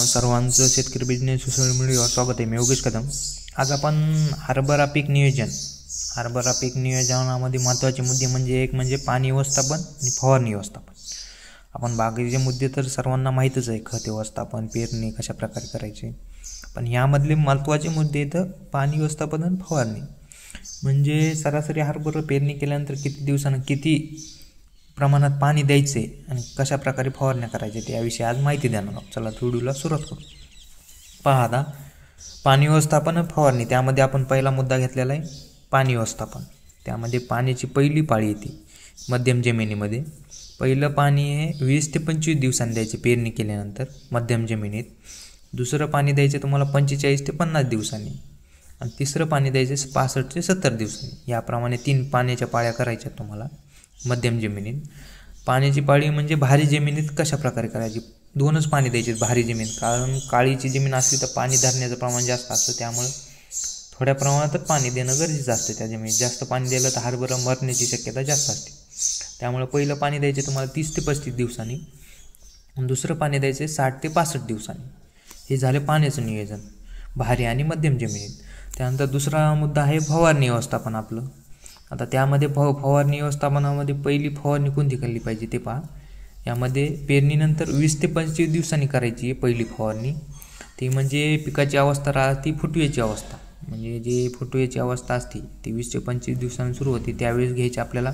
सर्वांचं शेतकरी business social मीडियावर स्वागत आहे. मी योगेश कदम. आज आपण हरभरा पीक नियोजनामध्ये महत्त्वाचे मुद्दे म्हणजे एक म्हणजे पाणी व्यवस्थापन आणि फवारणी व्यवस्थापन. आपण बाकीचे मुद्दे तर सर्वांना माहीतच आहे, खत व्यवस्थापन, पेरणी कशा प्रकारे करायचे. पण यामधले महत्त्वाचे मुद्दे तर पाणी व्यवस्थापन आणि फवारणी. म्हणजे सरासरी हरभरा पेरणी केल्यानंतर किती दिवसानं किती प्रमाणात पाणी द्यायचे आणि कशा प्रकारे फवारण्या करायचे त्याविषयी आज माहिती देणार आहोत. चला व्हिडिओला सुरुवात करू. पहा आता पाणी व्यवस्थापन आणि फवारणी, त्यामध्ये आपण पहिला मुद्दा घेतलेला आहे पाणी व्यवस्थापन. त्यामध्ये पाण्याची पहिली पाळी येते मध्यम जमिनीमध्ये. पहिलं पाणी हे 20 ते 25 दिवसांनी द्यायचे पेरणी केल्यानंतर मध्यम जमिनीत. दुसरं पाणी द्यायचे तुम्हाला 45 ते 50 दिवसांनी आणि तिसरं पाणी द्यायचे 65 ते 70 दिवसांनी. याप्रमाणे 3 पाण्याच्या पाळ्या करायच्या तुम्हाला मध्यम जमिनीत. पाण्याची पाळी म्हणजे भारी जमिनीत कशा प्रकारे करायची, 2च पाणी द्यायचे भारी जमीन, कारण काळीची जमीन असली तर पाणी धरण्याचं प्रमाण जास्त असतं, त्यामुळे थोड्या प्रमाणातच पाणी देणं गरजेचं असतं. त्या जमिनीत जास्त पाणी दिलं तर हरभरा मरण्याची शक्यता जास्त असते. त्यामुळे पहिलं पाणी द्यायचे तुम्हाला 30 ते 35 दिवसांनी आणि दुसरं पाणी द्यायचे 60 ते 65 दिवसांनी. हे झाले पाण्याचं नियोजन भारी आणि मध्यम जमिनीत. त्यानंतर दुसरा मुद्दा आहे फवारणी व्यवस्थापन आपलं. आता त्यामध्ये फवारणी व्यवस्थापनामध्ये पहिली फवारणी कोणती केली पाहिजे ते पहा. यामध्ये पेरणीनंतर 20 ते 25 दिवसांनी करायची पहिली फवारणी. ती म्हणजे पिकाची अवस्था राहते फुटव्याची अवस्था, म्हणजे जे फुटव्याची अवस्था असते ती 20 ते 25 दिवसांनी सुरू होते. त्यावेळेस घ्यायचे आपल्याला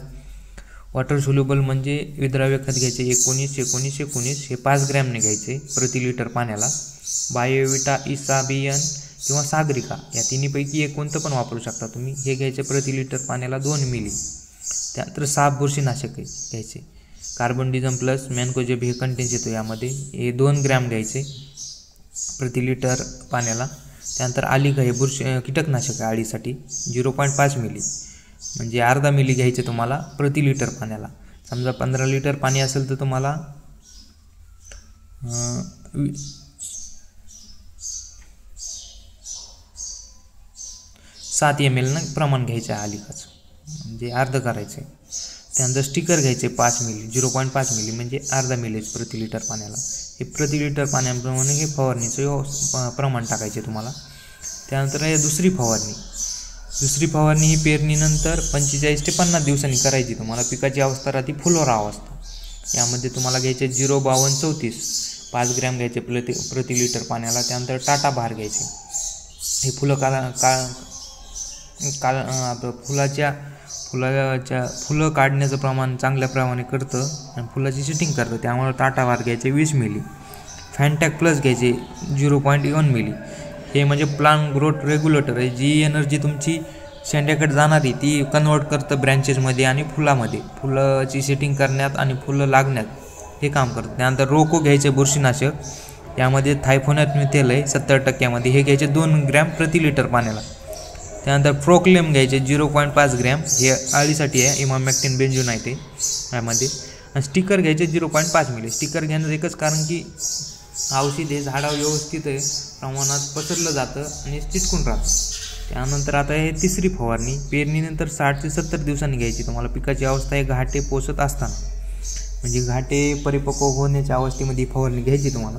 वॉटर सोल्युबल म्हणजे विद्राव्य खत घ्यायचे 19-19-19 हे 5 ग्रॅमने घ्यायचे प्रति लिटर पाण्याला. बायोविटा, इसाबियन किंवा सागरिका या तिन्हीपैकी एक कोणतं पण वापरू शकता तुम्ही. हे घ्यायचे प्रति लिटर पाण्याला 2 मिली. त्यानंतर 6 बुरशीनाशक घ्यायचे. कार्बन डिझम प्लस मॅनकोजेब हे कंटेन्स येतो यामध्ये. हे 2 ग्रॅम घ्यायचे प्रति लिटर पाण्याला. त्यानंतर आलिका हे कीटकनाशक आहे अळीसाठी 0.5 मिली, म्हणजे अर्धा मिली घ्यायचे तुम्हाला प्रति लिटर पाण्याला. समजा 15 लिटर पाणी असेल तर तुम्हाला 7 ml प्रमाण घ्यायचं आहे आलिकाचं, म्हणजे अर्ध करायचं. त्यानंतर स्टिकर घ्यायचे 5 मिली 0.5 मिली, म्हणजे अर्धा मिलीच प्रति लिटर पाण्याला. हे प्रति लिटर पाण्याप्रमाणे हे फवारणीचं प्रमाण टाकायचे तुम्हाला. त्यानंतर आहे दुसरी फवारणी ही पेरणीनंतर 45 ते 50 दिवसांनी करायची तुम्हाला. पिकाची अवस्था राहते फुलोरा अवस्था. यामध्ये तुम्हाला घ्यायचे 052-34 5 ग्रॅम घ्यायचे प्रति लिटर पाण्याला. त्यानंतर टाटा भार घ्यायचे. हे फुलं काढण्याचं प्रमाण चांगल्या प्रमाणे करतं आणि फुलाची सेटिंग करतं, त्यामुळे टाटा भार घ्यायचे 20 मिली. फॅनटॅक प्लस घ्यायचे 0.1 मिली. हे म्हणजे प्लांट ग्रोथ रेग्युलेटर आहे. जी एनर्जी तुमची शेंड्याकडे जाणारी ती कन्वर्ट करतं ब्रँचेसमध्ये आणि फुलामध्ये, फुलाची सेटिंग करण्यात आणि फुलं लागण्यात हे काम करतं. त्यानंतर रोको घ्यायचे बुरशीनाशक. यामध्ये थायफोनॅट मिथेल आहे 70% हे घ्यायचे 2 ग्रॅम प्रति लिटर पाण्याला. त्यानंतर प्रोक्लेम घ्यायचे 0.5 ग्रॅम, हे अळीसाठी आहे, इमामॅक्टिन बेंझोनाइट आहे यामध्ये. आणि स्टिकर घ्यायचे 0.5 मिली. स्टिकर घेण्याचं एकच कारण की औषध हे झाडावर व्यवस्थित प्रमाणात पसरलं जातं आणि चिटकून राहतं. त्यानंतर आता हे तिसरी फवारणी पेरणीनंतर 60 ते 70 दिवसांनी घ्यायची तुम्हाला. पिकाची अवस्था हे घाटे पोसत असताना, म्हणजे घाटे परिपक्व होण्याच्या अवस्थेमध्ये फवारणी घ्यायची तुम्हाला.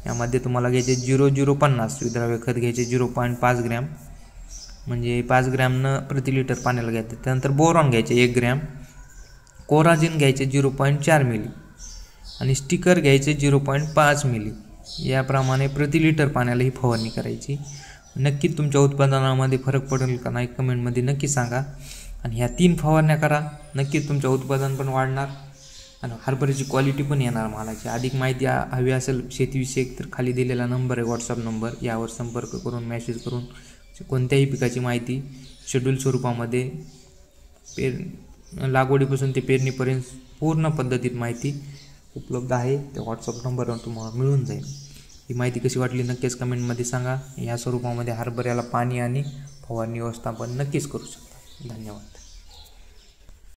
यामध्ये तुम्हाला घ्यायचे 0.050 विद्राव्य खत घ्यायचे 0.5 ग्रॅम, म्हणजे 5 ग्रॅमनं प्रति लिटर पाण्याला घ्यायचं. त्यानंतर बोरॉन घ्यायचे 1 ग्रॅम. कोराजिन घ्यायचे 0.4 मिली आणि स्टिकर घ्यायचे 0.5 मिली. याप्रमाणे प्रति लिटर पाण्याला ही फवारणी करायची. नक्की तुमच्या उत्पादनामध्ये फरक पडेल का नाही कमेंटमध्ये नक्की सांगा. आणि ह्या 3 फवारण्या करा, नक्कीच तुमचं उत्पादन पण वाढणार आणि हरभऱ्याची क्वालिटी पण येणार मालाची. अधिक माहिती हवी असेल शेतीविषयक तर खाली दिलेला नंबर आहे व्हॉट्सअप नंबर, यावर संपर्क करून मेसेज करून कोणत्याही पिकाची माहिती शेड्यूल स्वरूपामध्ये लागवडीपासून ते पेरणीपर्यंत पूर्ण पद्धतीत माहिती उपलब्ध आहे. त्या व्हॉट्सअप नंबरवर तुम्हाला मिळून जाईल. ही माहिती कशी वाटली नक्कीच कमेंटमध्ये सांगा. या स्वरूपामध्ये हरभऱ्याला पाणी आणि फवारणी व्यवस्थापन नक्कीच करू शकता. धन्यवाद.